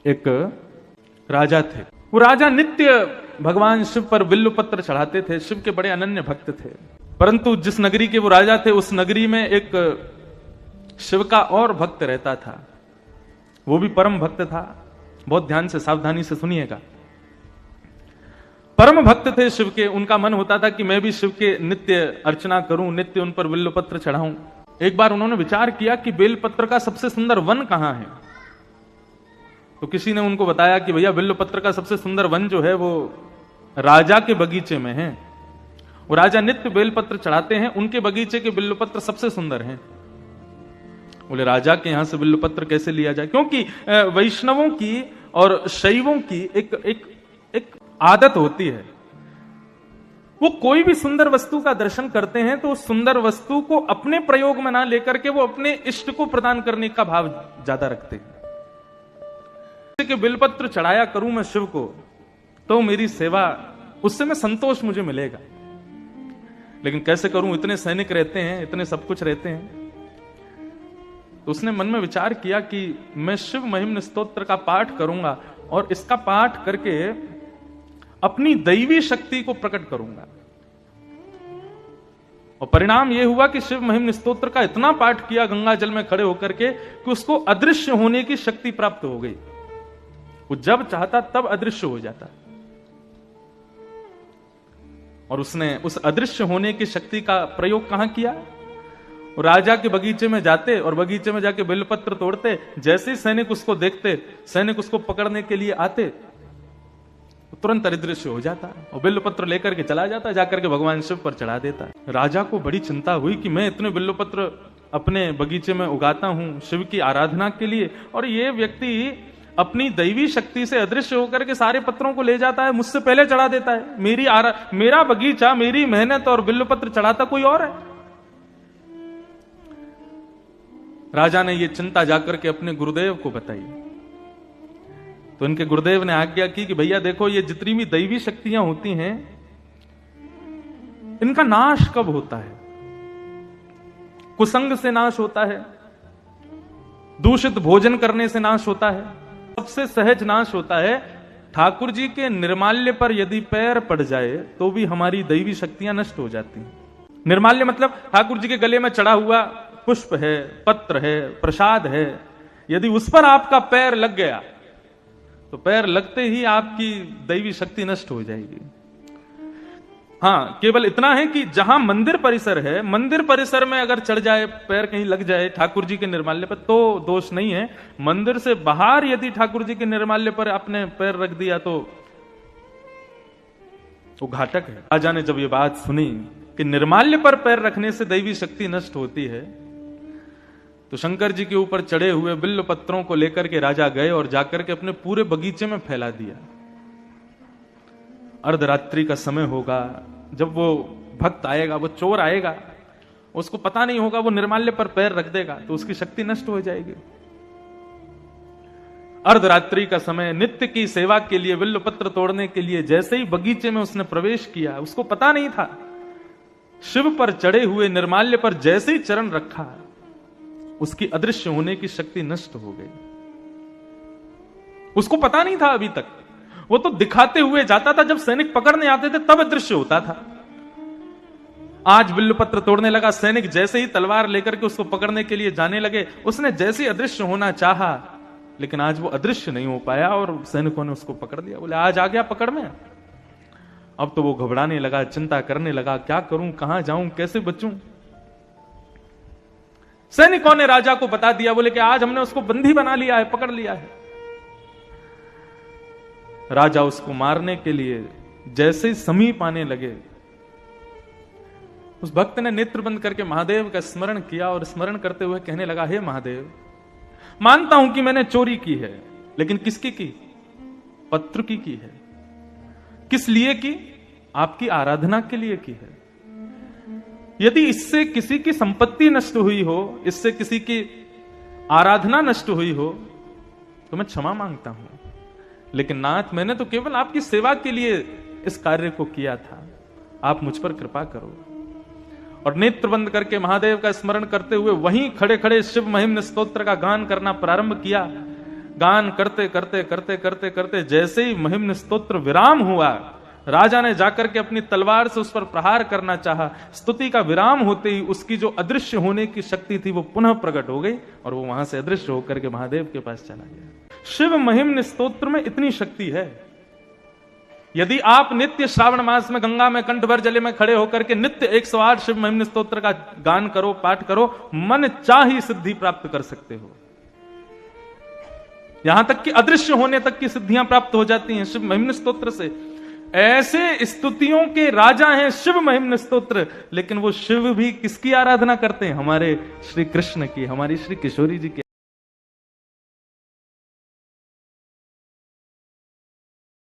एक राजा थे। वो राजा नित्य भगवान शिव पर बिल्व पत्र चढ़ाते थे, शिव के बड़े अनन्य भक्त थे। परंतु जिस नगरी के वो राजा थे, उस नगरी में एक शिव का और भक्त रहता था, वो भी परम भक्त था। बहुत ध्यान से सावधानी से सुनिएगा। परम भक्त थे शिव के, उनका मन होता था कि मैं भी शिव के नित्य अर्चना करूं, नित्य उन पर बिल्व पत्र चढ़ाऊं। एक बार उन्होंने विचार किया कि बेल पत्र का सबसे सुंदर वन कहां है। तो किसी ने उनको बताया कि भैया बिल्व पत्र का सबसे सुंदर वन जो है वो राजा के बगीचे में है। वो राजा नित्य बेल पत्र चढ़ाते हैं, उनके बगीचे के बिल्व पत्र सबसे सुंदर हैं। बोले राजा के यहां से बिल्व पत्र कैसे लिया जाए, क्योंकि वैष्णवों की और शैवों की एक आदत होती है, वो कोई भी सुंदर वस्तु का दर्शन करते हैं तो उस सुंदर वस्तु को अपने प्रयोग में ना लेकर के वो अपने इष्ट को प्रदान करने का भाव ज्यादा रखते हैं। कि बिलपत्र चढ़ाया करूं मैं शिव को तो मेरी सेवा, उससे मैं संतोष मुझे मिलेगा, लेकिन कैसे करूं, इतने सैनिक रहते हैं, इतने सब कुछ रहते हैं। तो उसने मन में विचार किया कि मैं शिव महिम्न स्तोत्र का पाठ करूंगा और इसका पाठ करके अपनी दैवी शक्ति को प्रकट करूंगा। और परिणाम यह हुआ कि शिव महिम्न स्तोत्र का इतना पाठ किया गंगा जल में खड़े होकर के कि उसको अदृश्य होने की शक्ति प्राप्त हो गई। वो जब चाहता तब अदृश्य हो जाता। और उसने उस अदृश्य होने की शक्ति का प्रयोग कहां किया? राजा के बगीचे में जाते और बगीचे में जाके बिल्वपत्र तोड़ते। जैसे ही सैनिक उसको देखते, सैनिक उसको पकड़ने के लिए आते, तो तुरंत अदृश्य हो जाता और बिल्वपत्र लेकर के चला जाता, जाकर के भगवान शिव पर चढ़ा देता। राजा को बड़ी चिंता हुई कि मैं इतने बिल्वपत्र अपने बगीचे में उगाता हूं शिव की आराधना के लिए, और ये व्यक्ति अपनी दैवी शक्ति से अदृश्य होकर के सारे पत्रों को ले जाता है, मुझसे पहले चढ़ा देता है। मेरा बगीचा, मेरी मेहनत और बिल्वपत्र चढ़ाता कोई और है। राजा ने यह चिंता जाकर के अपने गुरुदेव को बताई। तो इनके गुरुदेव ने आज्ञा की कि भैया देखो, ये जितनी भी दैवी शक्तियां होती हैं, इनका नाश कब होता है? कुसंग से नाश होता है, दूषित भोजन करने से नाश होता है, सबसे सहज नाश होता है ठाकुर जी के निर्माल्य पर यदि पैर पड़ जाए तो भी हमारी दैवी शक्तियां नष्ट हो जाती हैं। निर्माल्य मतलब ठाकुर जी के गले में चढ़ा हुआ पुष्प है, पत्र है, प्रसाद है, यदि उस पर आपका पैर लग गया तो पैर लगते ही आपकी दैवी शक्ति नष्ट हो जाएगी। हाँ, केवल इतना है कि जहां मंदिर परिसर है, मंदिर परिसर में अगर चढ़ जाए, पैर कहीं लग जाए ठाकुर जी के निर्माल्य पर, तो दोष नहीं है। मंदिर से बाहर यदि ठाकुर जी के निर्माल्य पर आपने पैर रख दिया तो वो घातक है। राजा ने जब ये बात सुनी कि निर्माल्य पर पैर रखने से दैवी शक्ति नष्ट होती है, तो शंकर जी के ऊपर चढ़े हुए बिल्व पत्रों को लेकर के राजा गए और जाकर के अपने पूरे बगीचे में फैला दिया। अर्धरात्रि का समय होगा, जब वो भक्त आएगा, वो चोर आएगा, उसको पता नहीं होगा, वो निर्माल्य पर पैर रख देगा तो उसकी शक्ति नष्ट हो जाएगी। अर्धरात्रि का समय, नित्य की सेवा के लिए, बिल्वपत्र तोड़ने के लिए जैसे ही बगीचे में उसने प्रवेश किया, उसको पता नहीं था, शिव पर चढ़े हुए निर्माल्य पर जैसे ही चरण रखा, उसकी अदृश्य होने की शक्ति नष्ट हो गई। उसको पता नहीं था अभी तक, वो तो दिखाते हुए जाता था, जब सैनिक पकड़ने आते थे तब अदृश्य होता था। आज बिल्वपत्र तोड़ने लगा, सैनिक जैसे ही तलवार लेकर के उसको पकड़ने के लिए जाने लगे, उसने जैसे ही अदृश्य होना चाहा, लेकिन आज वो अदृश्य नहीं हो पाया और सैनिकों ने उसको पकड़ लिया। बोले आज आ गया पकड़ में। अब तो वो घबराने लगा, चिंता करने लगा, क्या करूं, कहां जाऊं, कैसे बचूं। सैनिकों ने राजा को बता दिया, बोले कि आज हमने उसको बंदी बना लिया है, पकड़ लिया है। राजा उसको मारने के लिए जैसे ही समीप आने लगे, उस भक्त ने नेत्र बंद करके महादेव का स्मरण किया और स्मरण करते हुए कहने लगा, हे महादेव, मानता हूं कि मैंने चोरी की है, लेकिन किसकी की? पत्र की है। किस लिए की? आपकी आराधना के लिए की है। यदि इससे किसी की संपत्ति नष्ट हुई हो, इससे किसी की आराधना नष्ट हुई हो, तो मैं क्षमा मांगता हूं, लेकिन नाथ, मैंने तो केवल आपकी सेवा के लिए इस कार्य को किया था, आप मुझ पर कृपा करो। और नेत्र बंद करके महादेव का स्मरण करते हुए वहीं खड़े खड़े शिव महिम्न स्तोत्र का गान करना प्रारंभ किया। गान करते करते करते करते करते जैसे ही महिम्न स्तोत्र विराम हुआ, राजा ने जाकर के अपनी तलवार से उस पर प्रहार करना चाहा। स्तुति का विराम होते ही उसकी जो अदृश्य होने की शक्ति थी वो पुनः प्रकट हो गई और वो वहां से अदृश्य होकर के महादेव के पास चला गया। शिव महिम्न स्तोत्र में इतनी शक्ति है। यदि आप नित्य श्रावण मास में गंगा में कंठभर जले में खड़े होकर के नित्य 108 शिव महिम्न स्तोत्र का गान करो, पाठ करो, मन चाही सिद्धि प्राप्त कर सकते हो। यहां तक कि अदृश्य होने तक की सिद्धियां प्राप्त हो जाती हैं शिव महिम्न स्तोत्र से। ऐसे स्तुतियों के राजा हैं शिव महिम्न स्तोत्र। लेकिन वो शिव भी किसकी आराधना करते हैं? हमारे श्री कृष्ण की, हमारी श्री किशोरी जी की।